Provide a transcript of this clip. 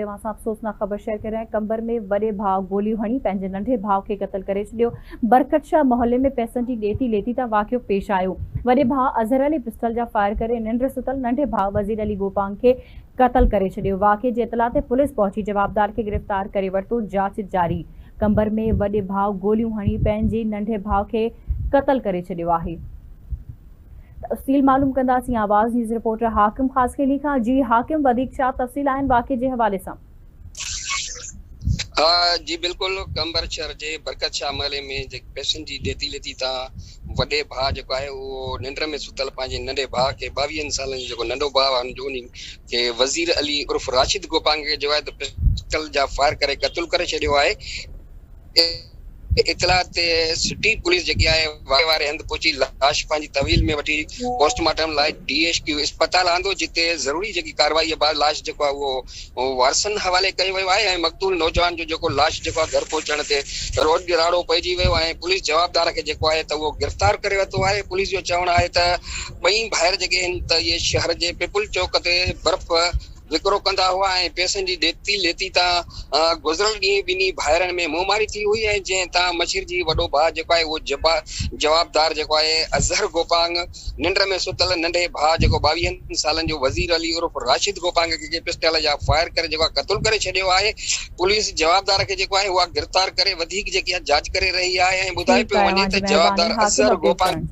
ते असां अफ़सोसनाक ख़बर शेयर करे रहिया आहियूं। कंबर में वॾे भाउ गोलियूं हणी पंहिंजे नंढे भाउ खे क़त्ल करे छॾियो। बरकत शाह मोहल्ले में पैसनि जी ॾेती लेती तां वाक़ियो पेश आयो। वॾे भाउ अज़हर अली पिस्टल जा फायर करे निंड सुतल नंढे भाउ वज़ीर अली गोपांग खे क़त्ल करे छॾियो। वाक़िए जी इतला ते पुलिस पहुची जवाबदार खे गिरफ़्तार करे वरितो। जांच जारी। कंबर में वॾे भाउ गोलियूं हणी पंहिंजे नंढे भाउ खे क़त्ल करे छॾियो आहे। तफ़सील मालूम कंदासीं आवाज़ न्यूज़ रिपोर्टर हाकिम ख़ासकेली खां। जी हाकिम, वधीक छा तफ़सील आहिनि वाक़िए जे हवाले सां? जी बिल्कुल, कंबर शहर जे बरकत शाह महले में पैसनि जी ॾेती लेती तां वॾे भाउ जेको आहे उहो निंड में सुतल पंहिंजे नंढे भाउ खे 22 सालनि जो जेको नंढो भाउ आहे जो उन खे वज़ीर अली उर्फ राशिद गोपांग खे जो आहे त पिस्टल जा फायर करे क़त्ल करे छॾियो आहे। इतला ते सिटी पुलिस जेकी आहे वारे वारे हंधि पहुची लाश पंहिंजी तहवील में वठी पोस्टमार्टम लाइ DHQ अस्पताल आंदो, जिते ज़रूरी जेकी कार्रवाई बाद लाश जेको आहे उहो वारसनि हवाले कयो वियो आहे। ऐं मक़तूल नौजवान जो जेको लाश जेको आहे घर पहुचण ते रोड गिराड़ो पइजी वियो आहे। पुलिस जवाबदार खे जेको आहे त उहो गिरफ़्तार करे वरितो आहे। पुलिस जो चवणु आहे त ॿई भाइर जेके आहिनि त इहे शहर जे पिपुल चौक ते बर्फ़ विकिरो कंदा हुआ ऐं पैसनि जी ॾेती लेती तां गुज़िरियल ॾींहुं ॿिन्ही भाइरनि में मुंहमारी थी हुई। ऐं जंहिं तां मशीर जी वॾो भाउ जेको आहे उहो जवाबदार जेको आहे अज़हर गोपांग निंड में सुतल नंढे भाउ जेको 22 सालनि जो वज़ीर अली उर्फ राशिद गोपांग खे पिस्टल जा फायर करे जेको आहे क़त्ल करे छॾियो आहे। पुलिस जवाबदार खे जेको आहे उहा गिरफ़्तार करे वधीक जेकी आहे जांच करे रही आहे ऐं ॿुधाए पियो वञे त जवाबदार अज़हर गोपांग